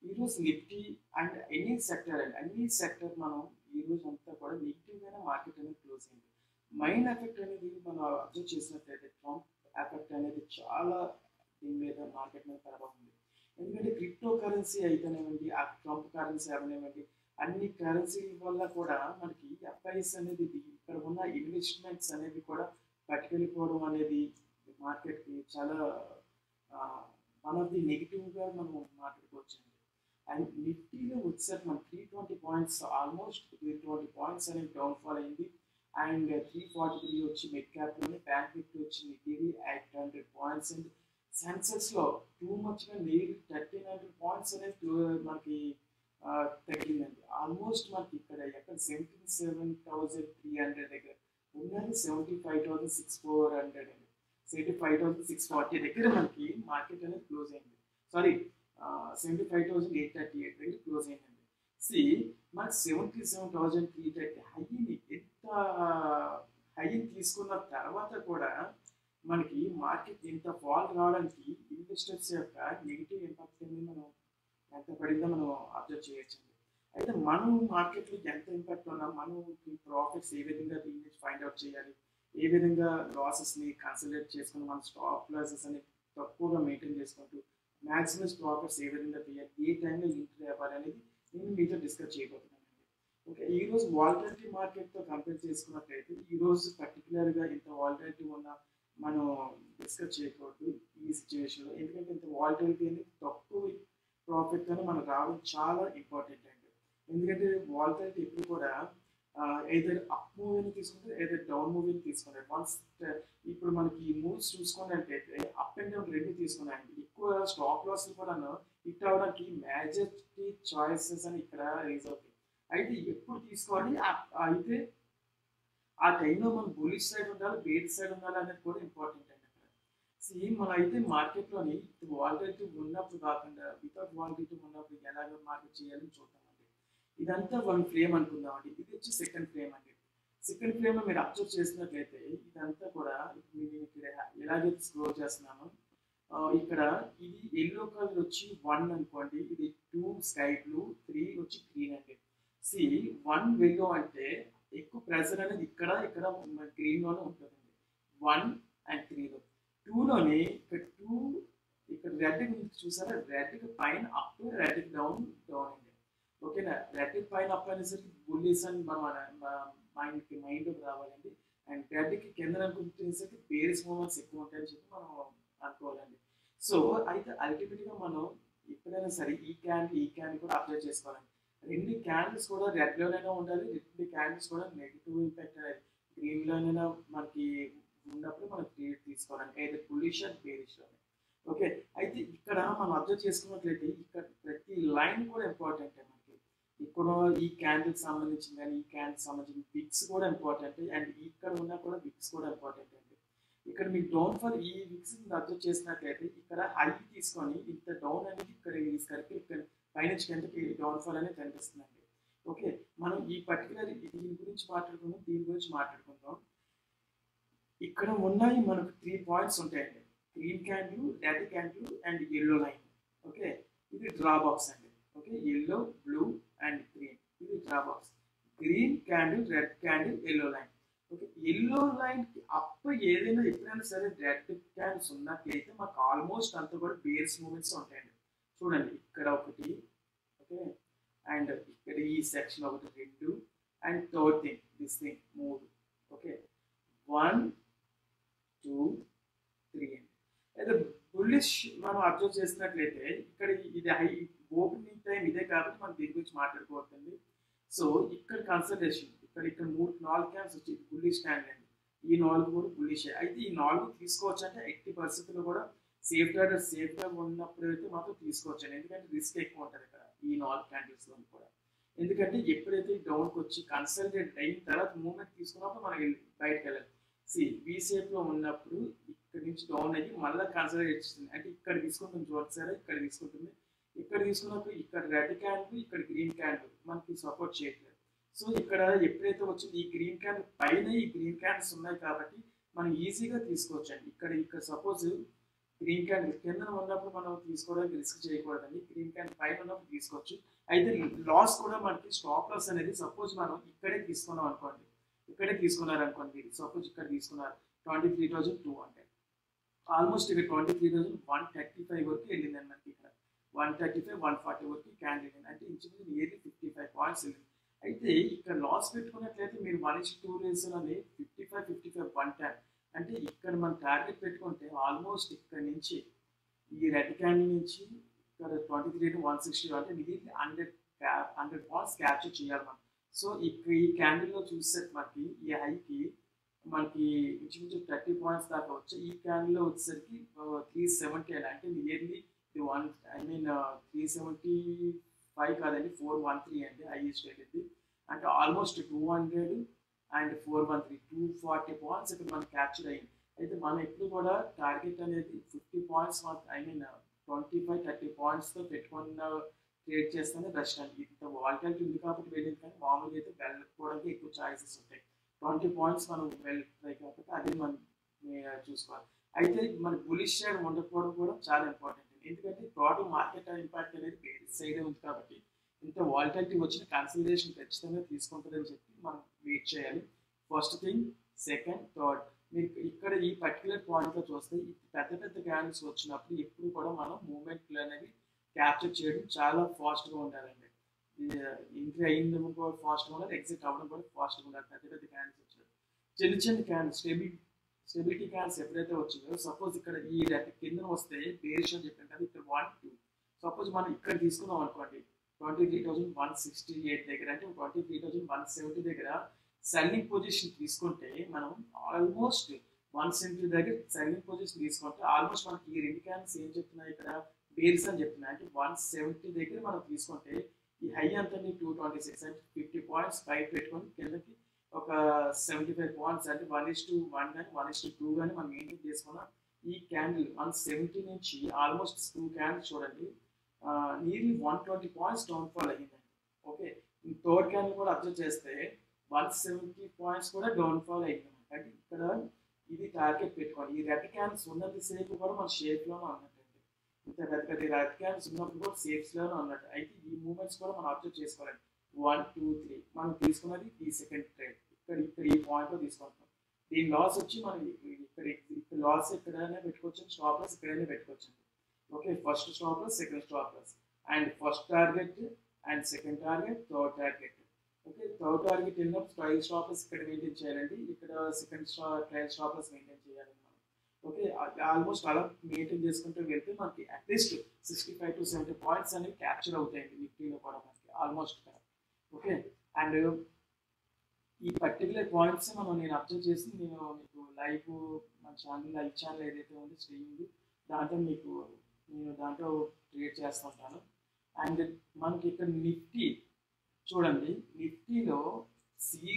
ఈరోజు Nifty and any sector and అన్ని sector మనం ఈ రోజు అంతా కూడా నెగిటివ్గానే మార్కెట్ అనేది క్లోజ్ అయింది. మైన్ ఎఫెక్ట్ అనేది మనం అబ్జర్వ్ చేసినట్లయితే ట్రంప్ ఎఫెక్ట్ అనేది చాలా దీని మీద మార్కెట్ మీద ప్రభావం ఉంది. ఎందుకంటే క్రిప్టో కరెన్సీ అయితేనేమండి, ఆ ట్రంప్ కరెన్సీ అవనివ్వండి, అన్ని కరెన్సీ వల్ల కూడా మనకి ఎఫ్ఐఎస్ అనేది ఇక్కడ ఉన్న ఇన్వెస్ట్మెంట్స్ అనేవి కూడా పట్టుకెళ్ళిపోవడం అనేది మార్కెట్కి చాలా వన్ ఆఫ్ ది నెగిటివ్గా మనం మాట్లాడుకోవచ్చండి. అండ్ నిఫ్టీలో వచ్చేసరికి మన 320 పాయింట్స్, ఆల్మోస్ట్ 320 పాయింట్స్ అనేది డౌన్ఫాల్ అయింది. అండ్ 343 వచ్చి మిడ్ క్యాప్లోనే, బ్యాంక్ నిఫ్టీ వచ్చి నిఫ్టీ 800 పాయింట్స్ అండ్ సెన్సెక్స్లో టూ మచ్గా నియర్లీ 1300 పాయింట్స్ అనేది మనకి తగ్గిందండి. ఆల్మోస్ట్ మనకి ఇక్కడ ఎక్కడ 77,300 దగ్గర ఉన్నది 75,600 అండి, 75,640 దగ్గర మనకి మార్కెట్ అనేది క్లోజ్ అయింది. సారీ 75,838 దగ్గర క్లోజ్ అయిందండి. సి మనకి 77,330 హైని ఎంత హైని తీసుకున్న తర్వాత కూడా మనకి మార్కెట్ ఇంత ఫాల్ రావడానికి ఇన్వెస్టర్స్ యొక్క నెగిటివ్ ఇంపాక్ట్ అనేది మనం ఎంత పడిందో మనం అబ్జర్వ్ చేయొచ్చండి. అయితే మనం మార్కెట్లో ఎంత ఇంపాక్ట్ ఉన్నా మనం ప్రాఫిట్స్ ఏ విధంగా దీన్ని ఫైండ్ అవుట్ చేయాలి, ఏ విధంగా లాసెస్ని కన్సిడర్ చేసుకుని మన స్టాప్ లాసెస్ అని తక్కువగా మెయింటైన్ చేసుకుంటూ మ్యాక్సిమం ప్రాఫిట్స్ ఏ విధంగా తీయాలి, ఏ టైంలో ఎంట్రీ అవ్వాలి అనేది నేను మీతో డిస్కస్ చేయబోతున్నానండి. ఓకే, ఈరోజు వాలటిలిటీ మార్కెట్తో కంపేర్ చేసుకున్నట్లయితే ఈరోజు పర్టికులర్గా ఇంత వాలటిలిటీ ఉన్న మనం డిస్కస్ చేయకూడదు ఈ సిచ్యువేషన్లో. ఎందుకంటే ఇంత వాలటిలిటీ అనేది తక్కువ ప్రాఫిట్తోనే మనం రావడం చాలా ఇంపార్టెంట్ అండి. ఎందుకంటే వాలటిలిటీ ఎప్పుడు కూడా ఏదైనా అప్ మూవీని తీసుకుంటే ఏదైనా డౌన్ మూవీని తీసుకుంటారు. వన్స్ ఇప్పుడు మనకి ఈ మూవీస్ చూసుకున్నట్టయితే అప్ అండ్ డౌన్ రెండు తీసుకున్నాయండి. ఎక్కువ స్టాప్ లాస్లు కూడా హిట్ అవ్వడానికి మేజర్టీ చాయిసెస్ అని ఇక్కడ రేజ్ అవుతాయి. అయితే ఎప్పుడు తీసుకోవాలి, అయితే ఆ టైంలో మనం బులిష్ సైడ్ ఉండాలి, బేర్ సైడ్ ఉండాలి అనేది కూడా ఇంపార్టెంట్ అండి. అక్కడ సేమ్ మనం అయితే మార్కెట్లోని వాలటిలిటీ ఉన్నప్పుడు కాకుండా వితౌట్ వాలటిలిటీ ఉన్నప్పుడు ఎలాగ మార్కెట్ చేయాలని చూద్దామండి. ఇదంతా వన్ ఫ్రేమ్ అనుకుందామండి. ఇది వచ్చి సెకండ్ ఫ్రేమ్ అండి. సెకండ్ ఫ్రేమ్లో మీరు అబ్జర్వ్ చేసినట్లయితే ఇదంతా కూడా నేను ఇక్కడ ఎలాగైతే స్క్రోల్ చేస్తున్నాను, ఇక్కడ ఇది ఎల్లో కలర్ వచ్చి 1 అనుకోండి, ఇది 2 స్కై బ్లూ, 3 వచ్చి గ్రీన్ అండి. సి 1 వెల్లో అంటే ఎక్కువ ప్రెజర్ అనేది ఇక్కడ గ్రీన్లోనే ఉంటుందండి, 1 అండ్ 3లో. 2లోనే ఇక్కడ 2 ఇక్కడ రెడ్ చూసారా, రెడ్కి పైన అప్, రెడ్కి డౌన్ డౌన్ అండి. ఓకేనా, రెడ్కి పైన అప్ అనేసరికి బుల్లిస్ అని మైండ్కి రావాలండి. అండ్ రెడ్కి కింద అనుకుంటేసరికి బేరిస్ మూమెంట్స్ ఎక్కువ ఉంటాయని చెప్పి మనం అనుకోవాలండి. సో అయితే అల్టిమేట్గా మనం ఎప్పుడైనా సరే ఈ క్యాండిల్ కూడా అప్లై చేసుకోవాలండి. రెండు క్యాండిల్స్ కూడా రెడ్లోనైనా ఉండాలి, రెండు క్యాండిల్స్ కూడా నెగిటివ్ ఇంపాక్ట్ అనేది గ్రీన్లోనైనా మనకి ఉన్నప్పుడు మనం ట్రేడ్ తీసుకోవాలండి, అయితే బుల్లిష్ అండ్ బేరిష్లో. ఓకే, అయితే ఇక్కడ మనం అబ్జర్వ్ చేసుకున్నట్లయితే ఇక్కడ ప్రతి లైన్ కూడా ఇంపార్టెంట్ మనకి. ఇక్కడ ఈ క్యాండిల్కి సంబంధించిన కానీ ఈ క్యాండిల్కి సంబంధించిన విక్స్ కూడా ఇంపార్టెంట్, అండ్ ఇక్కడ ఉన్నా కూడా విక్స్ కూడా ఇంపార్టెంట్ అండి. ఇక్కడ మీకు డౌన్ ఫాల్ ఈ విక్స్ అబ్జర్వ్ చేసినట్లయితే ఇక్కడ హై తీసుకొని ఇంత డౌన్ అనేది ఇక్కడ ఈ సర్కిల్ ఇక్కడ పైనుంచి కిందకి డౌన్ ఫాల్ అనేది కనిపిస్తుందండి. ఓకే, మనం ఈ పర్టికులర్ దీని గురించి మాట్లాడుకుందాం, దీని గురించి మాట్లాడుకుందాం. ఇక్కడ ఉన్నాయి మనకు 3 పాయింట్స్ ఉంటాయండి, green candle, red candle and yellow line. Okay, ఇది డ్రా బాక్స్ అండి. Okay, yellow, blue and green, ఇది draw box. Green candle, red candle, yellow line. Okay, yellow లైన్కి అప్ ఏదైనా ఎప్పుడైనా సరే రెడ్ క్యాండిల్స్ ఉన్నట్లయితే మాకు ఆల్మోస్ట్ అంతా కూడా బేర్స్ మూమెంట్స్ ఉంటాయండి. చూడండి ఇక్కడ ఒకటి, ఓకే, అండ్ ఇక్కడ ఈ సెక్షన్ ఒకటి 2 and third thing this thing 3. Okay, 1 2 3 అండి. అయితే బుల్లిష్ మనం అబ్జర్వ్ చేసినట్లయితే ఇక్కడ ఇది హై ఓపెనింగ్ టైం ఇదే కాబట్టి మనం దీని గురించి మాట్లాడుకోవద్దండి. సో ఇక్కడ కన్సల్టేషన్ ఇక్కడ 4 క్యాండ్స్ వచ్చి బుల్లిష్ క్యాండిల్ అండి. ఈ 4 కూడా బుల్లిష్. అయితే ఈ 4 తీసుకోవచ్చు అంటే ఎట్టి పరిస్థితుల్లో కూడా సేఫ్గా ఉన్నప్పుడు అయితే మాత్రం తీసుకోవచ్చు అండి. ఎందుకంటే రిస్క్ ఎక్కువ ఉంటుంది ఇక్కడ ఈ 4 క్యాండిల్స్లో కూడా. ఎందుకంటే ఎప్పుడైతే డౌన్కి వచ్చి కన్సల్టేట్ అయిన తర్వాత మూమెంట్ తీసుకున్నప్పుడు మనం బయటకు వెళ్ళాలి. వి షేప్లో ఉన్నప్పుడు ఇక్కడ నుంచి డౌన్ అయ్యి మళ్ళీ కన్సల్టేట్ ఇస్తుంది, అంటే ఇక్కడ తీసుకుంటుంది చూడండి సరే, ఇక్కడ తీసుకుంటుంది, ఇక్కడ తీసుకున్నప్పుడు ఇక్కడ రెడ్ క్యాండిల్, ఇక్కడ గ్రీన్ క్యాండిల్ మనకి సపోర్ట్ చేయట్లేదు. సో ఇక్కడ ఎప్పుడైతే వచ్చింది ఈ గ్రీన్ క్యాండిల్ పైన ఈ గ్రీన్ క్యాండిల్స్ ఉన్నాయి కాబట్టి మనం ఈజీగా తీసుకోవచ్చు అండి. ఇక్కడ సపోజ్ గ్రీన్ క్యాండిల్ కింద ఉన్నప్పుడు మనం తీసుకోవడానికి రిస్క్ చేయకూడదండి. గ్రీన్ క్యాండిల్ పైన ఉన్నప్పుడు తీసుకోవచ్చు. అయితే లాస్ కూడా మనకి స్టాప్ లాస్ అనేది సపోజ్ మనం ఇక్కడే తీసుకున్నాం అనుకోండి, ఇక్కడే తీసుకున్నారు అనుకోండి, సపోజ్ ఇక్కడ తీసుకున్నారు 23,200, ఆల్మోస్ట్ ఇక్కడ 23,135 వరకు వెళ్ళిందండి మనకి. ఇక్కడ 135 140 వరకు క్యాండిల్ వెళ్ళింది, అంటే ఇంచుమించు నియర్లీ 55 పాయింట్స్ వెళ్ళింది. అయితే ఇక్కడ లాస్ పెట్టుకున్నట్లయితే మీరు 1:2 రేసులని 55 110, అంటే ఇక్కడ మనం టార్గెట్ పెట్టుకుంటే ఆల్మోస్ట్ ఇక్కడ నుంచి ఈ రెడ్ క్యాండిల్ నుంచి ఇక్కడ 23,160, అంటే నియర్లీ 100 పాయింట్స్ క్యాప్చర్ చేయాలి మనం. సో ఇక్కడ ఈ క్యాండిల్లో చూస్తే మనకి ఈ హైకి మనకి ఇంచుమించు 30 పాయింట్స్ దాకా వచ్చాయి. ఈ క్యాండిల్లో వచ్చేసరికి 370 అని, అంటే నియర్లీ 375 కాదండి, 413 అండి హైయెస్ట్ వెళ్ళింది. అంటే ఆల్మోస్ట్ 200 అండ్ 413 240 పాయింట్స్ ఇక్కడ మనకి క్యాప్చర్ అయ్యింది. అయితే మనం ఎప్పుడు కూడా టార్గెట్ అనేది 50 పాయింట్స్ 25-30 పాయింట్స్తో పెట్టుకున్న ట్రేడ్ చేస్తేనే బెస్ట్ అండి. ఇంత వాల్టాలిటీ ఉంది కాబట్టి వెళ్ళింది, కానీ మామూలుగా అయితే వెళ్ళకపోవడానికి ఎక్కువ ఛాయిసెస్ ఉంటాయి. 20 పాయింట్స్ మనం వెళ్తాయి కాబట్టి అది మనం చూసుకోవాలి. అయితే మన బులిష్ సైడ్ ఉండకపోవడం కూడా చాలా ఇంపార్టెంట్, ఎందుకంటే టోటల్ మార్కెట్ ఇంపాక్ట్ అనేది వేరే సైడే ఉంది కాబట్టి ఇంత వాల్టాలిటీ వచ్చిన కన్సల్టేషన్ ఖచ్చితంగా తీసుకుంటుందని చెప్పి మనం వెయిట్ చేయాలి. First thing. సెకండ్, థర్డ్, మీరు ఇక్కడ ఈ పర్టికులర్ పాయింట్లో చూస్తే పెద్ద పెద్ద క్యాండిల్స్ వచ్చినప్పుడు ఎప్పుడు కూడా మనం మూమెంట్లు అనేవి క్యాప్చర్ చేయడం చాలా ఫాస్ట్గా ఉండాలండి. ఎంట్రీ అయింది కూడా ఫాస్ట్గా ఉండాలి, ఎగ్జిట్ అవ్వడం కూడా ఫాస్ట్గా ఉండాలి. పెద్ద పెద్ద క్యాండిల్స్ వచ్చాయి. చిన్న చిన్న క్యాండిల్స్ స్టెబిలిటీ క్యాండిల్స్ ఎప్పుడైతే వచ్చిందో, సపోజ్ ఇక్కడ ఈ కింద వస్తే బేరిష్ అని చెప్పాను కదా, ఇక్కడ 1 2 సపోజ్ మనం ఇక్కడ తీసుకున్నాం అనుకోండి 23,168 దగ్గర, అంటే 23,170 దగ్గర సెల్లింగ్ పొజిషన్ తీసుకుంటే మనం ఆల్మోస్ట్ 170 దగ్గర సెల్లింగ్ పొజిషన్ తీసుకుంటే ఆల్మోస్ట్ మనకి ఈ రెండు క్యాండిల్స్ ఏం చెప్తున్నాయి, ఇక్కడ బేరిష్ అని చెప్తున్నాయి. అంటే 170 దగ్గర మనం తీసుకుంటే ఈ హై అంతా 226, అంటే 50 పాయింట్స్ బయట పెట్టుకొని కిందకి ఒక 75 పాయింట్స్, అంటే 1:1 కానీ 1:2 కానీ మనం మెయింటైన్ చేసుకున్నాం. ఈ క్యాండిల్ 170 నుంచి ఆల్మోస్ట్ 2 క్యాండిల్స్ చూడండి నియర్లీ 120 పాయింట్స్ డౌన్ఫాల్ అయ్యిందండి. ఓకే, థర్డ్ క్యాండిల్ కూడా అబ్జర్వ్ చేస్తే 170 పాయింట్స్ కూడా డౌన్ఫాల్ అయ్యింది. అంటే ఇక్కడ ఇది టార్గెట్ పెట్టుకోవాలి. ఈ రెడ్ క్యాండిల్స్ ఉన్నంత సేపు కూడా మన షేప్లోనే ఉన్నట్టండి. ఇంత పెద్ద పెద్ద రెడ్ క్యాండిల్స్ ఉన్నప్పుడు కూడా సేఫ్స్లోనే ఉన్నట్టు. అయితే ఈ మూమెంట్స్ కూడా మనం అబ్జర్వ్ చేసుకోవాలండి. 1 2 3 మనం తీసుకున్నది ఈ సెకండ్ ట్రేడ్, ఇక్కడ ఈ పాయింట్లో తీసుకుంటాం. దీని లాస్ వచ్చి మనం ఇక్కడ లాస్ ఎక్కడైనా పెట్టుకోవచ్చు, స్టాప్ లాస్ ఎక్కడైనా పెట్టుకోవచ్చు. Okay, first stop loss, second stop loss, and first target and second target, third target. Okay, third target వెళ్ళినప్పుడు ట్రయల్ స్టాప్ లాస్ ఇక్కడ మెయింటైన్ చేయాలండి, ఇక్కడ second trail stop loss maintain చేయాలి మనం. ఓకే, ఆల్మోస్ట్ అలా maintain చేసుకుంటూ వెళ్తే మనకి అట్లీస్ట్ 65 to 70 పాయింట్స్ అనేవి క్యాప్చర్ అవుతాయండి నిఫ్టీలో కూడా మనకి ఆల్మోస్ట్. ఓకే, అండ్ ఈ పర్టికులర్ పాయింట్స్ నేను అబ్జర్వ్ చేసి నేను మీకు లైవ్ మన లైవ్ ఛానల్ ఏదైతే ఉందో స్ట్రీమింగ్, దాంట్లో మీకు నేను దాంట్లో క్రియేట్ చేస్తుంటాను. అండ్ మనకి ఇక్కడ నిఫ్టీ చూడండి, నిఫ్టీలో సి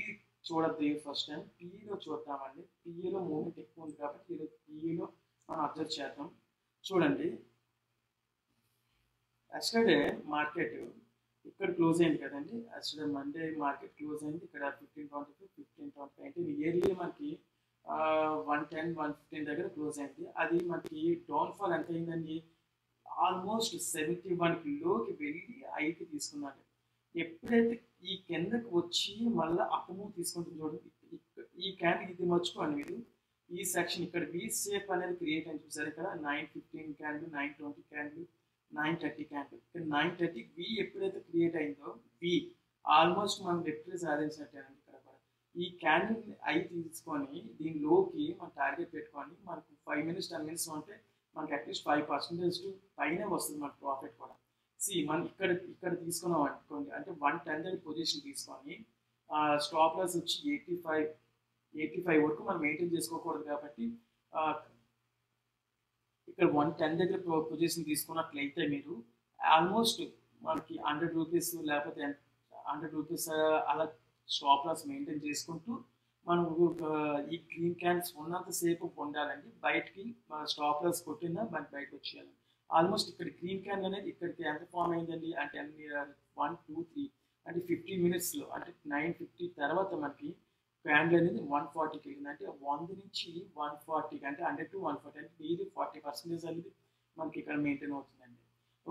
చూడద్దు ఫస్ట్ టైం, పిఈలో చూద్దామండి. పిఈలో మూమెంట్ ఎక్కువ ఉంది కాబట్టి పిఈలో మనం అబ్జర్వ్ చేద్దాం. చూడండి, ఎస్టర్డే మార్కెట్ ఇక్కడ క్లోజ్ అయింది కదండి. ఎస్టర్డే మండే మార్కెట్ క్లోజ్ అయింది ఇక్కడ 1525 1525, అంటే నియర్లీ మనకి 110 115 దగ్గర క్లోజ్ అయింది. అది మనకి డౌన్ఫాల్ ఎంత అయిందండి, ఆల్మోస్ట్ 71 లోకి వెళ్ళి 5కి తీసుకున్నాడు. ఎప్పుడైతే ఈ కిందకి వచ్చి మళ్ళీ అప్పము తీసుకుంటుంది చూడండి, ఈ క్యాండిల్ ఇది మర్చుకోండి మీరు, ఈ సెక్షన్ ఇక్కడ వి షేప్ అనేది క్రియేట్ అని చూసారు. ఇక్కడ 915 క్యాండిల్, 920 క్యాండిల్, 930 క్యాండిల్. ఇక్కడ 930 వి ఎప్పుడైతే క్రియేట్ అయిందో వి ఆల్మోస్ట్ మనం విక్టరీ సాధించినట్టేనండి. ఇక్కడ కూడా ఈ క్యాండిల్ అయి తీసుకొని దీనిలోకి మనం టార్గెట్ పెట్టుకొని మనకు 5 minutes 10 minutes ఉంటే మనకి అట్లీస్ట్ 5% పైనే వస్తుంది మన ప్రాఫిట్ కూడా. మనం ఇక్కడ తీసుకున్నాం అనుకోండి, అంటే 110 దగ్గర పొజిషన్ తీసుకొని స్టాప్ లాస్ వచ్చి 85 వరకు మనం మెయింటైన్ చేసుకోకూడదు కాబట్టి ఇక్కడ 110 దగ్గర పొజిషన్ తీసుకున్నట్లయితే మీరు ఆల్మోస్ట్ మనకి 100 రూపీస్ లేకపోతే 100 రూపీస్ అలా స్టాప్ లాస్ మెయింటైన్ చేసుకుంటూ మనం ఈ గ్రీన్ క్యాండిల్స్ ఉన్నంతసేపు ఉండాలండి. బయటికి స్టాప్ లాస్ కొట్టినా మనకి బయటకు వచ్చేయాలి. ఆల్మోస్ట్ ఇక్కడ గ్రీన్ క్యాండిల్ అనేది ఇక్కడికి ఎంత ఫామ్ అయిందండి అంటే 1 2 3 అంటే 15 minutesలో, అంటే 9:50 తర్వాత మనకి క్యాండిల్ అనేది 140కి వెళ్ళింది, అంటే 100 నుంచి 140, అంటే 100 to 140, అంటే డైలీ 40% అనేది మనకి ఇక్కడ మెయింటైన్ అవుతుందండి.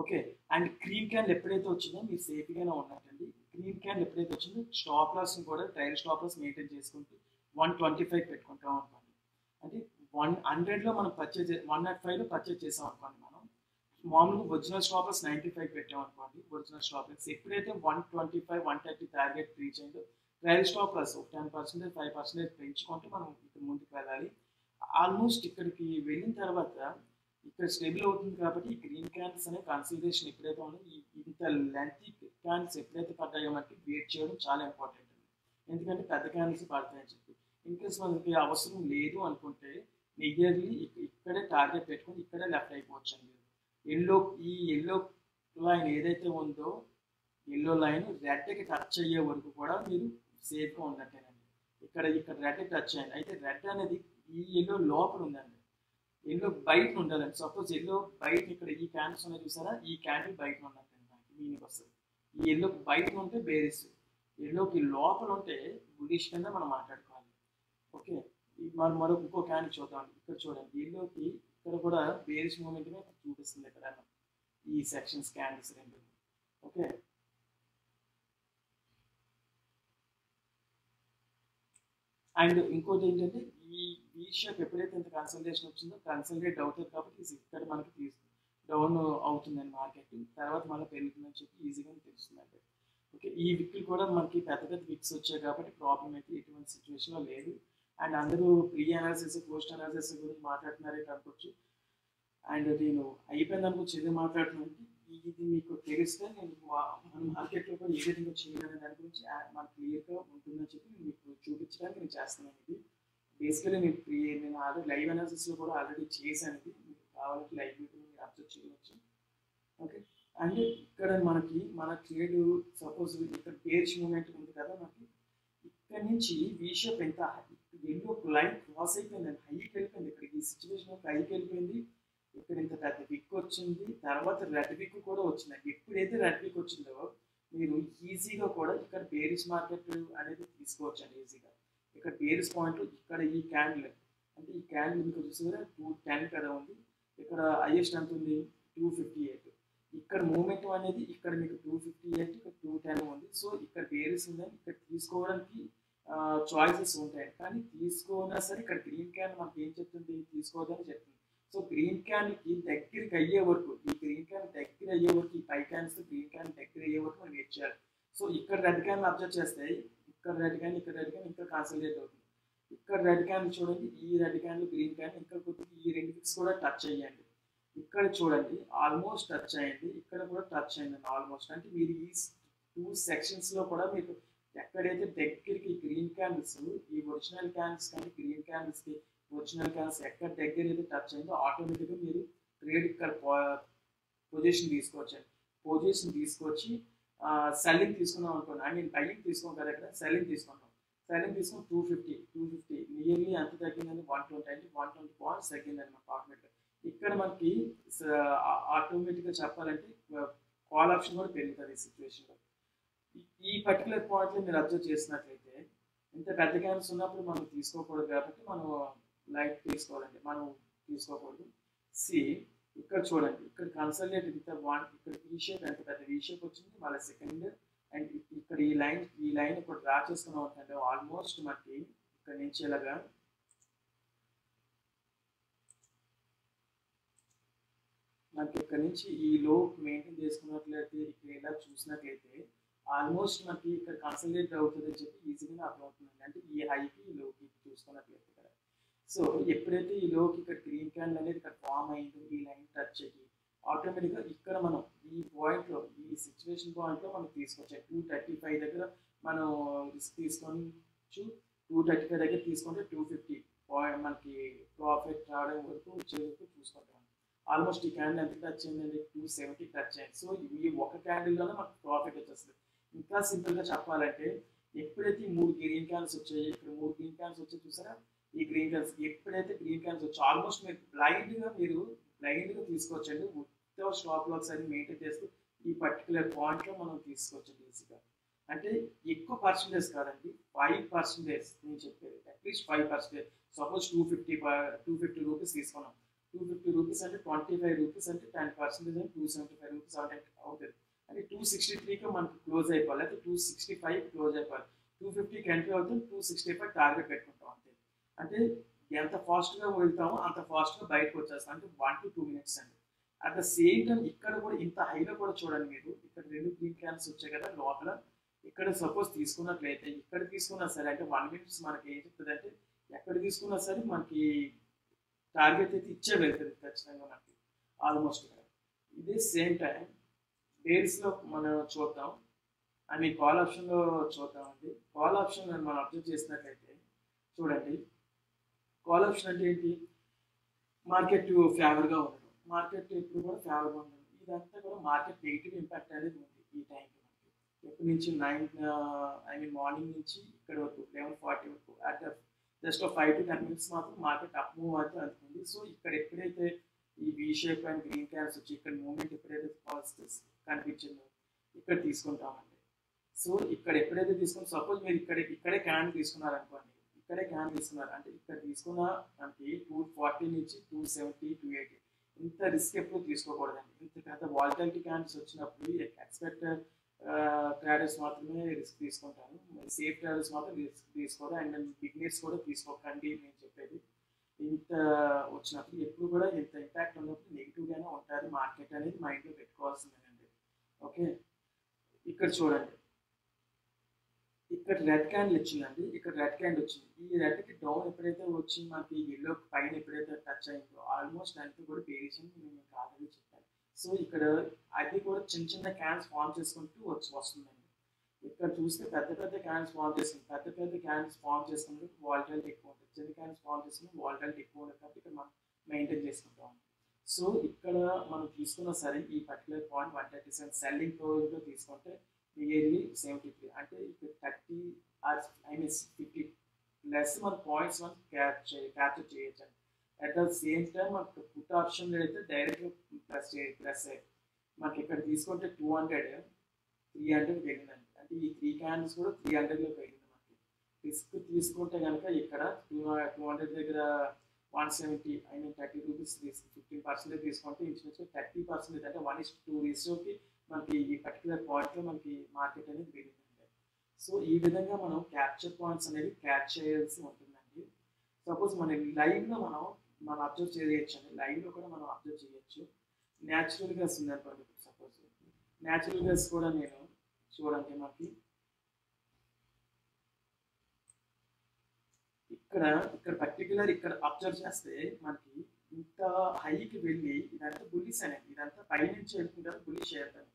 ఓకే. అండ్ గ్రీన్ క్యాండిల్ ఎప్పుడైతే వచ్చిందో మీరు సేఫ్గానే ఉన్నట్టండి. గ్రీన్ క్యాండిల్ ఎప్పుడైతే వచ్చిందో స్టాప్ లాస్ని కూడా ట్రైల్ స్టాప్ లాస్ మెయింటైన్ చేసుకుంటూ 125 పెట్టుకుంటాం అనుకోండి. అంటే 100లో మనం పర్చేజ్ 105లో పర్చేజ్ చేసాం అనుకోండి. మనం మామూలుగా ఒరిజినల్ స్టాప్ లాస్ 95 పెట్టాం అనుకోండి. ఒరిజినల్ స్టాప్ లాస్ ఎప్పుడైతే 125 130 టార్గెట్ రీచ్ అయిందో ట్రయల్ స్టాప్ లాస్ 10% 5% పెంచుకుంటూ మనం ఇక్కడ ముందుకు వెళ్ళాలి. ఆల్మోస్ట్ ఇక్కడికి వెళ్ళిన తర్వాత ఇక్కడ స్టేబుల్ అవుతుంది కాబట్టి గ్రీన్ క్యాండిల్స్ అనే కన్సిడరేషన్ ఎప్పుడైతే ఉందో ఇంత లెంతీ క్యాండిల్స్ ఎప్పుడైతే పడ్డాయో మనకి వెయిట్ చేయడం చాలా ఇంపార్టెంట్ అండి. ఎందుకంటే పెద్ద క్యాండిల్స్ పడతాయని చెప్పి ఇన్కేస్ మనకి అవసరం లేదు అనుకుంటే నియర్లీ ఇక్కడే టార్గెట్ పెట్టుకొని ఇక్కడే లెఫ్ట్ అయిపోవచ్చు అండి. ఈ ఎల్లో లైన్ ఏదైతే ఉందో ఎల్లో లైన్ రెడ్కి టచ్ అయ్యే వరకు కూడా మీరు సేఫ్గా ఉన్నట్టేనండి. ఇక్కడ రెడ్ టచ్ అయ్యింది, అయితే రెడ్ అనేది ఈ ఎల్లో లోపల ఉందండి, ఎల్లో బయట ఉండాలండి. సపోజ్ ఎల్లో బయట ఇక్కడ ఈ క్యాండిల్స్ ఉన్నాయి చూసారా, ఈ క్యాండిల్ బయట ఉన్నట్టండి మనకి మీనింగ్ వస్తుంది. ఈ ఎల్లోకి బయట ఉంటే బేరిస్, ఎల్లోకి లోపల ఉంటే బులిష్ కింద మనం మాట్లాడుకోవాలి. ఓకే. మనం మరొక ఇంకో క్యాండిల్ చూద్దాం. ఇక్కడ చూడండి, ఎల్లోకి ఇక్కడ కూడా బేరిష్ మూమెంట్గా చూపిస్తుంది ఇక్కడ ఈ సెక్షన్స్ క్యాండిల్స్ రెండు. ఓకే. అండ్ ఇంకోటి ఏంటంటే ఈ షేప్ ఎప్పుడైతే ఇంత కన్సల్టేషన్ వచ్చిందో కన్సల్టేట్ అవుతుంది కాబట్టి ఇక్కడ మనకి డౌన్ అవుతుందండి మార్కెట్, తర్వాత మళ్ళీ పెరుగుతుందని చెప్పి ఈజీగా తెలుస్తుందండి. ఓకే. ఈ విక్లు కూడా మనకి పెద్ద పెద్ద విక్స్ వచ్చాయి కాబట్టి ప్రాబ్లం అయితే ఎటువంటి సిచ్యువేషన్లో లేదు. అండ్ అందరూ ప్రీ అనాలిసిస్ పోస్ట్ అనాలిసిస్ గురించి మాట్లాడుతున్నారే అనుకోవచ్చు. అండ్ నేను అయిపోయింది అనుకోవచ్చు ఏదో మాట్లాడుతున్నాను. ఇది మీకు తెలిస్తే నేను మన మార్కెట్లో కూడా ఏ విధంగా చేయాలనే దాని గురించి మనకు క్లియర్గా ఉంటుందని చెప్పి మీకు చూపించడానికి నేను చేస్తున్నాను. ఇది బేసికలీ నేను ఆల్రెడీ లైవ్ అనాలిసిస్లో కూడా ఆల్రెడీ చేశాను. ఇది మీకు కావాలంటే లైవ్ వీడియో మీరు అబ్జర్వ్ చేయవచ్చు. ఓకే. అండ్ ఇక్కడ మన ట్రేడ్ సపోజ్ ఇక్కడ బేరిష్ మూమెంట్ ఉంది కదా, మనకి ఇక్కడ నుంచి వీషప్ ఎంత ఎల్లో లైన్ క్రాస్ అయిపోయిందండి, హైకి వెళ్ళిపోయింది. ఇక్కడ ఈ సిచ్యువేషన్ హైకి వెళ్ళిపోయింది. ఇక్కడ ఇంత పెద్ద విక్ వచ్చింది, తర్వాత రెడ్ విక్ కూడా వచ్చింది. ఎప్పుడైతే రెడ్ విక్ వచ్చిందో మీరు ఈజీగా కూడా ఇక్కడ బేరిష్ మార్కెట్ అనేది తీసుకోవచ్చు అండి ఈజీగా. ఇక్కడ బేరిష్ పాయింట్ ఇక్కడ ఈ క్యాండిల్, అంటే ఈ క్యాండిల్ మీకు చూసారా 210 కదా ఉంది, ఇక్కడ హైయెస్ట్ ఎంత ఉంది 258. ఇక్కడ మూమెంట్ అనేది ఇక్కడ మీకు 258, ఇక్కడ 210 ఉంది. సో ఇక్కడ బేరిష్ ఉందని ఇక్కడ తీసుకోవడానికి చాయిసెస్ ఉంటాయి, కానీ తీసుకోనా సరే ఇక్కడ గ్రీన్ క్యాండిల్ మనకి ఏం చెప్తుంది, తీసుకోవద్దని చెప్తుంది. సో గ్రీన్ క్యాండిల్కి దగ్గరికి అయ్యే వరకు, ఈ గ్రీన్ క్యాండిల్ దగ్గర అయ్యే వరకు, ఈ పై క్యాండిల్స్ గ్రీన్ క్యాండిల్ దగ్గర అయ్యే వరకు మనం వెయిట్ చేయాలి. సో ఇక్కడ రెడ్ క్యాండిల్ అబ్జర్వ్ చేస్తే ఇక్కడ రెడ్ క్యాండిల్, ఇక్కడ రెడ్ క్యాండిల్, ఇక్కడ కాన్సల్టేట్ అవుతుంది. ఇక్కడ రెడ్ క్యాండిల్ చూడండి, ఈ రెడ్ క్యాండిల్ గ్రీన్ క్యాండిల్, ఇక్కడ కొద్దిగా ఈ రెండు ఫిక్స్ కూడా టచ్ అయ్యండి. ఇక్కడ చూడండి ఆల్మోస్ట్ టచ్ అయ్యింది, ఇక్కడ కూడా టచ్ అయిందండి ఆల్మోస్ట్. అంటే మీరు ఈ 2 సెక్షన్స్లో కూడా మీకు ఎక్కడైతే దగ్గరికి గ్రీన్ క్యాండిల్స్, ఈ ఒరిజినల్ క్యాండిల్స్ కానీ గ్రీన్ క్యాండిల్స్కి ఒరిజినల్ క్యాండిల్స్ ఎక్కడ దగ్గర అయితే టచ్ అయిందో ఆటోమేటిక్గా మీరు ట్రేడ్ ఇక్కడ పొజిషన్ తీసుకోవచ్చండి. పొజిషన్ తీసుకొచ్చి సెల్లింగ్ తీసుకున్నాం అనుకోండి, ఐ మీన్ బయింగ్ తీసుకోం కదా, ఇక్కడ సెల్లింగ్ తీసుకుంటాం. సెల్లింగ్ తీసుకుని 250 నియర్లీ ఎంత తగ్గిందండి 120, అంటే 120 పాయింట్స్ తగ్గిందండి మనకు ఆటోమేటిక్గా. ఇక్కడ మనకి ఆటోమేటిక్గా చెప్పాలంటే కాల్ ఆప్షన్ కూడా పెరుగుతుంది ఈ సిచ్యువేషన్లో. ఈ పర్టికులర్ పాయింట్లో మీరు అబ్జర్వ్ చేసినట్లయితే ఇంత పెద్ద క్యాండిల్స్ ఉన్నప్పుడు మనం తీసుకోకూడదు కాబట్టి మనం లైట్ తీసుకోవాలండి, మనం తీసుకోకూడదు. ఇక్కడ చూడండి, ఇక్కడ కన్సల్టేట్ విత్ ఇక్కడ ఈ షేప్ ఎంత పెద్ద ఈ షేప్ వచ్చింది, మళ్ళీ సెకండ్. అండ్ ఇక్కడ ఈ లైన్ ఇక్కడ డ్రా చేసుకున్నాం అంటే ఆల్మోస్ట్ మనకి ఇక్కడ నుంచి ఇలాగా మనకి ఇక్కడ నుంచి ఈ లో మెయింటైన్ చేసుకున్నట్లయితే ఇక్కడ ఇలా చూసినట్లయితే ఆల్మోస్ట్ మనకి ఇక్కడ కన్సల్టేట్ అవుతుందని చెప్పి ఈజీగా అర్థమవుతుంది. అంటే ఈ హైకి ఈ లోకి చూసుకున్నట్లయితే ఇక్కడ. సో ఎప్పుడైతే ఈ లోకి ఇక్కడ గ్రీన్ క్యాండిల్ అనేది ఇక్కడ ఫామ్ అయిందో, ఈ లైన్ టచ్ అయ్యి ఆటోమేటిక్గా ఇక్కడ మనం ఈ పాయింట్లో, ఈ సిచ్యువేషన్ పాయింట్లో మనం తీసుకొచ్చాం 235 దగ్గర మనం రిస్క్ తీసుకోవచ్చు. 235 దగ్గర తీసుకుంటే 250 పాయింట్ మనకి ప్రాఫిట్ రావడం వరకు వచ్చే వరకు చూసుకుంటాం. ఆల్మోస్ట్ ఈ క్యాండిల్ ఎంత టచ్ అయిందండి 270 టచ్ అయింది. సో ఈ ఒక క్యాండిల్లోనే మనకు ప్రాఫిట్ వచ్చేస్తుంది. ఇంకా సింపుల్గా చెప్పాలంటే ఎప్పుడైతే ఈ 3 గ్రీన్ క్యాండిల్స్ వచ్చాయి, ఇక్కడ 3 గ్రీన్ క్యాండిల్స్ వచ్చాయి చూసారా, ఈ గ్రీన్ క్యాండిల్స్ ఎప్పుడైతే గ్రీన్ క్యాండిల్స్ వచ్చి ఆల్మోస్ట్ మీరు బ్లైండ్గా తీసుకోవచ్చండి. మొత్తం స్టాప్ లాస్ అని మెయింటైన్ చేస్తూ ఈ పర్టికులర్ పాయింట్లో మనం తీసుకోవచ్చు ఈజీగా. అంటే ఎక్కువ పర్సంటేజ్ కాదండి, 5% నేను చెప్పేది, అట్లీస్ట్ 5%. సపోజ్ 250 రూపీస్ తీసుకున్నాం. 250 రూపీస్ అంటే 25 రూపీస్ అంటే 10% అంటే 275 రూపీస్ అవుతుంది. అంటే 263కి మనకు క్లోజ్ అయిపోవాలి, అయితే 265 క్లోజ్ అయిపోవాలి. 250కి ఎంట్రీ అవుతుంది, 265 టార్గెట్ పెట్టుకుంటాం అంతే. అంటే ఎంత ఫాస్ట్గా వెళ్తామో అంత ఫాస్ట్గా బయటకు వచ్చేస్తాం, అంటే 1 to 2 minutes అండి. అట్ ద సేమ్ టైం ఇక్కడ కూడా ఇంత హైలో కూడా చూడండి మీరు, ఇక్కడ 2 గ్రీన్ క్యాన్స్ వచ్చాయి కదా లోపల. ఇక్కడ సపోజ్ తీసుకున్నట్లయితే ఇక్కడ తీసుకున్నా సరే, అంటే 1 minutes మనకి ఏం చెప్తుంది అంటే ఎక్కడ తీసుకున్నా సరే మనకి టార్గెట్ అయితే ఇచ్చే వెళ్తుంది ఖచ్చితంగా మనకి ఆల్మోస్ట్. ఇదే సేమ్ టైం డేస్లో మనం చూద్దాం, ఐ మీన్ కాల్ ఆప్షన్లో చూద్దామండి. కాల్ ఆప్షన్ మనం అబ్జర్వ్ చేసినట్లయితే చూడండి, కాల్ ఆప్షన్ అంటే ఏంటి, మార్కెట్ ఫేవర్గా ఉండడం, మార్కెట్ ఎప్పుడు కూడా ఫేవర్గా ఉండడం, ఇదంతా కూడా మార్కెట్ నెగిటివ్ ఇంపాక్ట్ అనేది ఉంది ఈ టైంకి మనకి. ఎప్పటి నుంచి 9 ఐ మీన్ మార్నింగ్ నుంచి ఇక్కడ వరకు 11:40 వరకు అట్ జస్ట్ 5 to 10 minutes మాత్రం మార్కెట్ అప్ మూవ్ అయితే అందుకుంది. సో ఇక్కడ ఎప్పుడైతే ఈ V shape and green cans వచ్చి ఇక్కడ మూవ్మెంట్ ఎప్పుడైతే పాజిటివ్ కనిపించిందో ఇక్కడ తీసుకుంటామండి. సో ఇక్కడ ఎప్పుడైతే తీసుకుని సపోజ్ మీరు ఇక్కడే క్యాన్ తీసుకున్నారనుకోండి, ఇక్కడే క్యాన్ తీసుకున్నారు అంటే ఇక్కడ తీసుకున్న మనకి 240 నుంచి 270, 280 ఇంత రిస్క్ ఎప్పుడు తీసుకోకూడదండి. ఇంత పెద్ద వాలటిలిటీ క్యాన్స్ వచ్చినప్పుడు ఎక్స్పెక్టెడ్ ట్రేడర్స్ మాత్రమే రిస్క్ తీసుకుంటారు, సేఫ్ ట్రేడర్స్ మాత్రం రిస్క్ తీసుకోరు, అండ్ బిగినర్స్ కూడా తీసుకోకండి నేను చెప్పేది. ఇంత వచ్చినప్పుడు ఎప్పుడు కూడా ఇంత ఇంపాక్ట్ ఉన్నప్పుడు నెగిటివ్గానే ఉంటుంది మార్కెట్ అనేది మైండ్లో పెట్టుకోవాల్సిందేనండి. ఓకే, ఇక్కడ చూడండి, ఇక్కడ రెడ్ క్యాండిల్ వచ్చిందండి, ఇక్కడ రెడ్ క్యాండిల్ వచ్చింది. ఈ రెడ్కి డౌన్ ఎప్పుడైతే వచ్చి మనకి ఎల్లో పైన ఎప్పుడైతే టచ్ అయిందో ఆల్మోస్ట్ అంతా కూడా వేరియేషన్ నేను మీకు ఆల్రెడీ చెప్పాను. సో ఇక్కడ అది కూడా చిన్న చిన్న క్యాన్స్ ఫామ్ చేసుకుంటూ వస్తుందండి. ఇక్కడ చూస్తే పెద్ద పెద్ద క్యాన్స్ ఫామ్ చేసుకుంది, పెద్ద క్యాన్స్ ఫామ్ చేసుకుంటే వాలటిలిటీ ఎక్కువ ఉంటుంది, చిన్న క్యాన్స్ ఫామ్ చేసుకుంటే వాలటిలిటీ ఎక్కువ ఉంటుంది కాబట్టి ఇక్కడ మనం మెయింటైన్ చేసుకుంటాం. సో ఇక్కడ మనం తీసుకున్న సరే ఈ పర్టికులర్ పాయింట్ 137 సెల్లింగ్ ప్రోలో తీసుకుంటే నియర్లీ 73, అంటే ఇక్కడ 30 ఆర్ ఐ మీన్ 50 ప్లస్ మన పాయింట్స్ మనం క్యాప్చర్ చేయొచ్చు అండి. అట్ ద సేమ్ టైం మనకు పుట్ ఆప్షన్లో అయితే డైరెక్ట్గా ప్లస్ మనకి ఇక్కడ తీసుకుంటే 300 వెళ్ళిందండి, అంటే ఈ 3 క్యాండిల్స్ కూడా 300లో వెళ్ళింది మనకి. రిస్క్ తీసుకుంటే కనుక ఇక్కడ 200 దగ్గర 170 ఐ మీన్ 30 రూపీస్ 15% తీసుకుంటే ఇంచుమించు 30%, అంటే 1:2 రేషియోకి మనకి ఈ పర్టికులర్ పాయింట్లో మనకి మార్కెట్ అనేది వెళ్ళిందండి. సో ఈ విధంగా మనం క్యాప్చర్ పాయింట్స్ అనేవి క్యాచ్ చేయాల్సి ఉంటుందండి. సపోజ్ మన లైవ్లో మనం అబ్జర్వ్ చేయొచ్చు అండి, లైవ్లో కూడా మనం అబ్జర్వ్ చేయొచ్చు. న్యాచురల్ గ్యాస్ ఉందనుకోండి, సపోజ్ న్యాచురల్ గ్యాస్ కూడా నేను చూడండి మనకి ఇక్కడ పర్టికులర్ ఇక్కడ అబ్జర్వ్ చేస్తే మనకి ఇంత హైకి వెళ్ళి ఇదంతా బుల్లిష్ అనేది, ఇదంతా పైనుంచి వెళ్తుంటారు బుల్లిష్ చేస్తారు.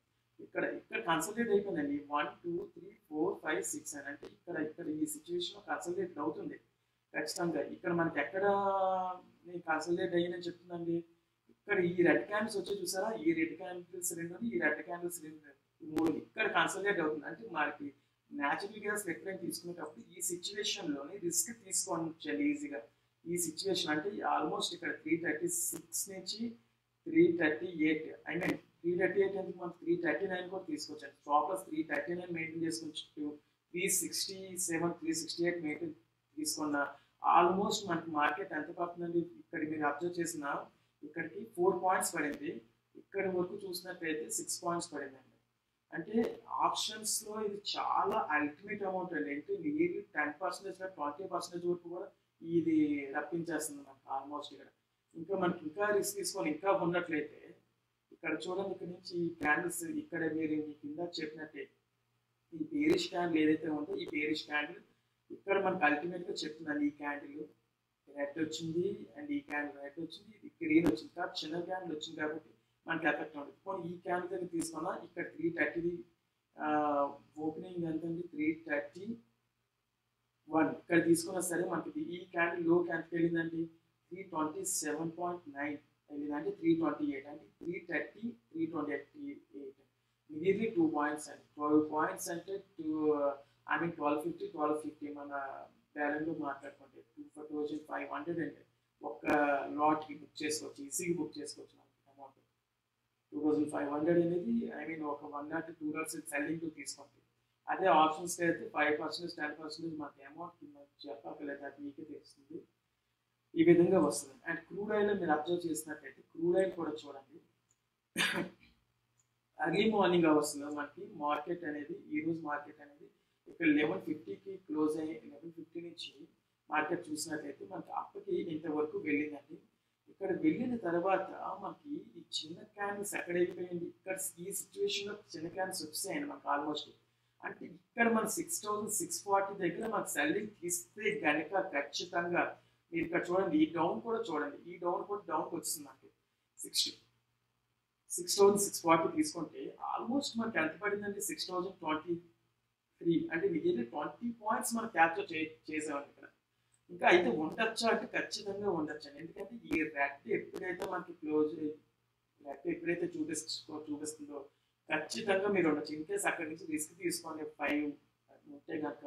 ఇక్కడ కన్సల్టేట్ అయిపోయిందండి 1 2 3 4 5 6 అని, అంటే ఇక్కడ ఈ సిచ్యువేషన్ కన్సల్టేట్ అవుతుంది ఖచ్చితంగా. ఇక్కడ మనకి ఎక్కడ నేను కన్సల్టేట్ అయ్యిందని చెప్తుందండి, ఇక్కడ ఈ రెడ్ క్యాండిల్స్ వచ్చి చూసారా, ఈ రెడ్ క్యాండిల్స్ రెండు, ఈ రెడ్ క్యాండిల్స్ రెండు, ఈ మూడు ఇక్కడ కన్సల్టేట్ అవుతుంది. అంటే మనకి న్యాచురల్ గ్యాస్ ఎక్కడైనా తీసుకునేటప్పుడు ఈ సిచ్యువేషన్లోని రిస్క్ తీసుకోవచ్చు ఈజీగా. ఈ సిచ్యువేషన్ అంటే ఆల్మోస్ట్ ఇక్కడ 336 నుంచి 338 ఐ మీన్ 338 ఎందుకు మనకి 339 కూడా తీసుకోవచ్చు. స్టాప్ లాస్ 339 మెయింటైన్ చేసుకోవచ్చు, 367 368 మెయింటైన్ తీసుకున్న ఆల్మోస్ట్ మనకి మార్కెట్ ఎంత పడుతుందండి. ఇక్కడ మీరు అబ్జర్వ్ చేసిన ఇక్కడికి 4 పాయింట్స్ పడింది, ఇక్కడ వరకు చూసినట్లయితే 6 పాయింట్స్ పడిందండి. అంటే ఆప్షన్స్లో ఇది చాలా అల్టిమేట్ అమౌంట్ అండి, అంటే నియర్లీ 10% 20% వరకు కూడా ఇది రప్పించేస్తుంది మనకి ఆల్మోస్ట్. ఇక్కడ మనకి ఇంకా రిస్క్ తీసుకొని ఇంకా ఉన్నట్లయితే ఇక్కడ చూడండి, ఇక్కడ నుంచి ఈ క్యాండిల్స్ ఇక్కడ మీరు కింద చెప్పినట్టే ఈ బేరిష్ క్యాండిల్ ఏదైతే ఉందో ఈ బేరిష్ క్యాండిల్ ఇక్కడ మనకి అల్టిమేట్గా చెప్తుందండి. ఈ క్యాండిల్ రెడ్ వచ్చింది అండ్ ఈ క్యాండిల్ రెడ్ వచ్చింది, ఇది గ్రీన్ వచ్చింది, కాబట్టి చిన్న క్యాండిల్ వచ్చింది కాబట్టి మనకి ఎఫెక్ట్ ఉంటుంది. పోనీ ఈ క్యాండిల్ దగ్గర తీసుకున్నా ఇక్కడ 330 ఓపెనింగ్ ఎంతండి 331, ఇక్కడ తీసుకున్నా సరే మనకి ఈ క్యాండిల్ లో క్యాండిల్ వెళ్ళిందండి 327.9 వెళ్ళిందంటే 328, అంటే 330 328 నియర్లీ 2 పాయింట్స్ అండి. 12 పాయింట్స్ అంటే ఐ మీన్ 1250 మన బ్యాలెన్స్లో మాట్లాడుకుంటే 2500 అండి ఒక లాట్కి బుక్ చేసుకోవచ్చు, ఈజీగా బుక్ చేసుకోవచ్చు మనకి అమౌంట్. 2500 అనేది ఐ మీన్ ఒక 1 or 2 లాట్స్ సెల్లింగ్ తీసుకుంటే అదే ఆప్షన్స్కి అయితే 5% 10% మనకి అమౌంట్ చెప్పక్కర్లేదు, అది మీకే తెలుస్తుంది. ఈ విధంగా వస్తుంది. అండ్ క్రూడ్ ఆయిల్ మీరు అబ్జర్వ్ చేసినట్లయితే క్రూడ్ ఆయిల్ కూడా చూడండి, అర్లీ మార్నింగ్ అవర్స్లో మనకి మార్కెట్ అనేది, ఈరోజు మార్కెట్ అనేది ఇక్కడ 11:50కి క్లోజ్ అయ్యి 11:50 నుంచి మార్కెట్ చూసినట్లయితే మనకి అప్పటికి ఇంతవరకు వెళ్ళిందండి. ఇక్కడ వెళ్ళిన తర్వాత మనకి ఈ చిన్న క్యాన్స్ ఎక్కడ అయిపోయింది, ఇక్కడ ఈ సిచ్యువేషన్లో చిన్న క్యాన్స్ వచ్చాయండి మనకి ఆల్మోస్ట్. అంటే ఇక్కడ మన 6,640 దగ్గర మనకు సెల్లింగ్ తీస్తే గనక ఖచ్చితంగా మీరు ఇక్కడ చూడండి, ఈ డౌన్ కూడా చూడండి, ఈ డౌన్ కూడా డౌన్కి వచ్చింది మనకి 6,640 తీసుకుంటే ఆల్మోస్ట్ మనకి ఎంత పడిందండి, 6,023, అంటే నిజంగా 20 పాయింట్స్ మనం క్యాప్చర్ చేసామండి ఇక్కడ. ఇంకా అయితే ఉండొచ్చా అంటే ఖచ్చితంగా ఉండొచ్చండి. ఎందుకంటే ఈ రెడ్ ఎప్పుడైతే మనకి రెడ్ ఎప్పుడైతే చూపిస్తుందో ఖచ్చితంగా మీరు ఉండొచ్చు. ఇన్ కేసు అక్కడి నుంచి రిస్క్ తీసుకోండి 5 ఉంటే కనుక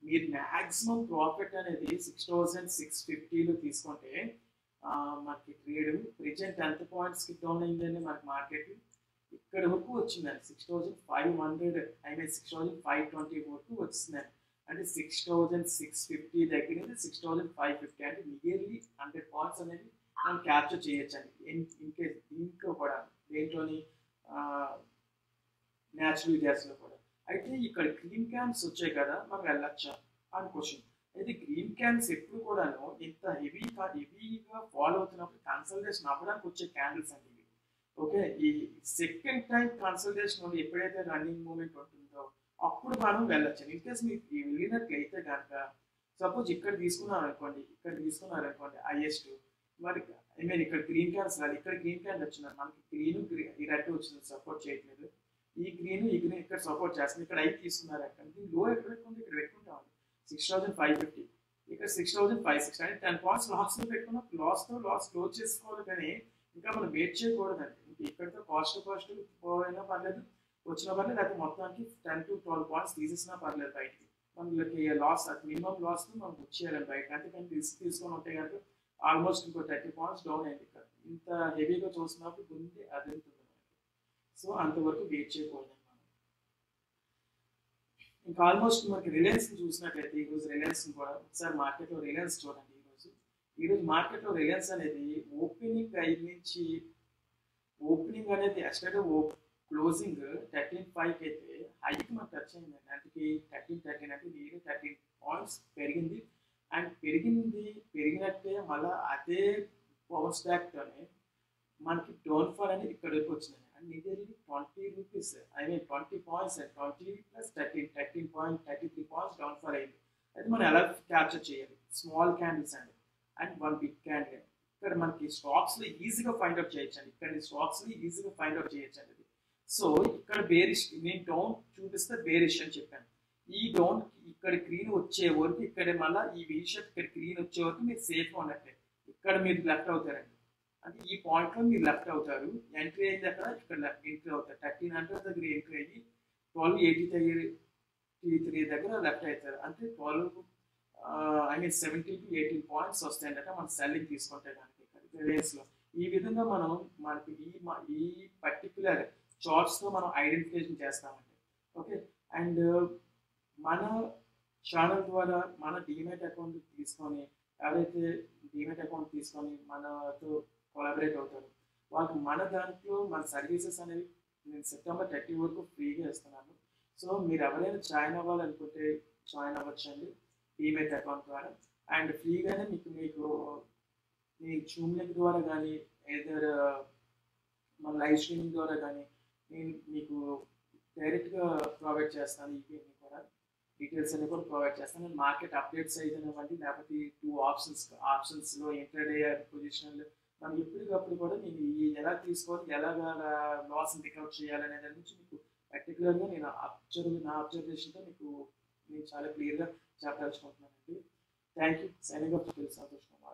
మీరు మ్యాక్సిమం ప్రాఫిట్ అనేది 6,650లో తీసుకుంటే మనకి ట్రేడ్ ప్రెజెంట్ ఎంత పాయింట్స్కి డౌన్ అయిందండి మనకి మార్కెట్ ఇక్కడ వరకు వచ్చిందండి, 6,500 6,520 వరకు వచ్చిందండి. అంటే 6,650 దగ్గర నుంచి 6,550, అంటే నియర్లీ 100 పాయింట్స్ అనేది మనం క్యాప్చర్ చేయొచ్చండి. ఇన్ కేస్ దీంట్లో కూడా దేంట్లోని న్యాచురల్ గ్యాస్లో కూడా. అయితే ఇక్కడ గ్రీన్ క్యాన్స్ వచ్చాయి కదా, మనం వెళ్ళొచ్చా అని క్వశ్చన్. అయితే గ్రీన్ క్యాన్స్ ఎప్పుడు కూడాను ఇంత హెవీగా ఫాలో అవుతున్నప్పుడు కన్సల్టేషన్ అవ్వడానికి వచ్చే క్యాండిల్స్ అండి ఇవి. ఓకే, ఈ సెకండ్ టైం కన్సల్టేషన్ ఎప్పుడైతే రన్నింగ్ మూమెంట్ ఉంటుందో అప్పుడు మనం వెళ్ళొచ్చు. ఇన్ కేస్ మీకు వెళ్ళినట్లయితే కనుక సపోజ్ ఇక్కడ తీసుకున్నారనుకోండి, హైయెస్ట్ మరి ఇక్కడ గ్రీన్ క్యాన్స్ రాదు, ఇక్కడ గ్రీన్ క్యాన్ వచ్చినారు మనకి, ఈ రెడ్ వచ్చింది సపోర్ట్ చేయట్లేదు, ఈ గ్రీన్ ఇక్కడ సపోర్ట్ చేస్తుంది, ఇక్కడ 5 తీసుకున్నారంటే లో ఎక్కడ పెట్టుకుంటే ఇక్కడ పెట్టుకుంటామండి 6,550, ఇక్కడ 6,560, అంటే 10 పాయింట్స్ లాస్లో పెట్టుకున్నాం. లాస్ క్లోజ్ చేసుకోవాలి, కానీ ఇంకా మనం వెయిట్ చేయకూడదండి. ఇక్కడితో కాస్ట్ పోయినా పర్లేదు, వచ్చినా పర్లేదు, అయితే మొత్తానికి 10 to 12 పాయింట్స్ తీసేసినా పర్లేదు బయటికి. మనకి లాస్ మినిమం లాస్ మనం వచ్చేయాలండి బయట. అంతేకాని రిస్క్ తీసుకొని ఉంటే కనుక ఆల్మోస్ట్ ఇంకో 30 పాయింట్స్ డౌన్ అయింది. ఇక్కడ ఇంత హెవీగా చూసినప్పుడు గుండె అదురుతుంది మనకి. సో అంతవరకు వెయిట్ చేయకూడదండి మనం. ఇంకా ఆల్మోస్ట్ మనకి రిలయన్స్ చూసినట్లయితే ఈరోజు రిలయన్స్ కూడా ఒకసారి మార్కెట్లో రిలయన్స్ చూడండి. ఈరోజు మార్కెట్లో రిలయన్స్ అనేది ఓపెనింగ్ అనేది ఎస్టర్డే క్లోజింగ్ 13.5 అయితే హైకి మనకు టచ్ అయిందండి. అందుకే 13 అంటే నీరు 13 పాయింట్స్ పెరిగింది. అండ్ పెరిగినట్టే మళ్ళీ అదే బౌన్స్ బ్యాక్తోనే మనకి డౌన్ఫాల్ అనేది ఇక్కడ వరకు వచ్చింది. అండ్ నిజంగా 20 rupees 20 points 20 + 13 point 33 points downfall అయింది. అయితే మనం ఎలా క్యాప్చర్ చేయాలి, స్మాల్ క్యాండిల్స్ అండి అండ్ 1 బిగ్ క్యాండిల్. ఇక్కడ మనకి స్టాక్స్లో ఈజీగా ఫైండ్ అవుట్ చేయొచ్చండి. సో ఇక్కడ బేరిష్, నేను డౌన్ చూపిస్తే బేరిష్ అని చెప్పాను. ఈ డౌన్ ఇక్కడ గ్రీన్ వచ్చే వరకు, ఇక్కడ మళ్ళీ ఈ వీషప్ ఇక్కడ గ్రీన్ వచ్చే వరకు మీరు సేఫ్గా ఉన్నట్లే. ఇక్కడ మీరు లెఫ్ట్ అవుతారండి, అంటే ఈ పాయింట్లో మీరు లెఫ్ట్ అవుతారు. ఎంట్రీ అయింది అక్కడ, ఇక్కడ ఎంట్రీ అవుతారు. 1300 దగ్గర ఎంట్రీ అయ్యి 1283 దగ్గర లెఫ్ట్ అవుతారు. అంటే 17 to 18 పాయింట్స్ వస్తాయంటే మనం సెల్లింగ్ తీసుకుంటే దానికి ఇక్కడ రిలయన్స్లో. ఈ విధంగా మనకి ఈ పర్టిక్యులర్ చార్ట్స్తో మనం ఐడెంటిఫికేషన్ చేస్తామండి. ఓకే, అండ్ మన ఛానల్ ద్వారా మన డీమ్యాట్ అకౌంట్ తీసుకొని, ఎవరైతే డీమ్యాట్ అకౌంట్ తీసుకొని మనతో కొలాబరేట్ అవుతారు వాళ్ళకి మన దాంట్లో మన సర్వీసెస్ అనేవి నేను September 30 వరకు ఫ్రీగా ఇస్తున్నాను. సో మీరు ఎవరైనా జాయిన్ అవ్వాలనుకుంటే జాయిన్ అవ్వచ్చండి డీమ్యాట్ అకౌంట్ ద్వారా. అండ్ ఫ్రీగానే మీకు మీ జూమ్ లింక్ ద్వారా కానీ ఏదైనా మన లైవ్ స్ట్రీమింగ్ ద్వారా కానీ నేను మీకు డైరెక్ట్గా ప్రొవైడ్ చేస్తాను. ఇవన్నీ కూడా డీటెయిల్స్ అన్ని కూడా ప్రొవైడ్ చేస్తాను. నేను మార్కెట్ అప్డేట్స్ అయితేనివ్వండి, లేకపోతే 2 ఆప్షన్స్లో ఇంట్రాడే పొజిషన్లు మనం ఎప్పటికప్పుడు కూడా నేను ఎలా తీసుకోవాలి, ఎలాగా లాస్ని రికవర్ చేయాలనే దాని గురించి మీకు పర్టికులర్గా నా అబ్జర్వేషన్తో నేను చాలా క్లియర్గా చెప్పదలుచుకుంటున్నానండి. Thank you. Signing off Santosh Kumar.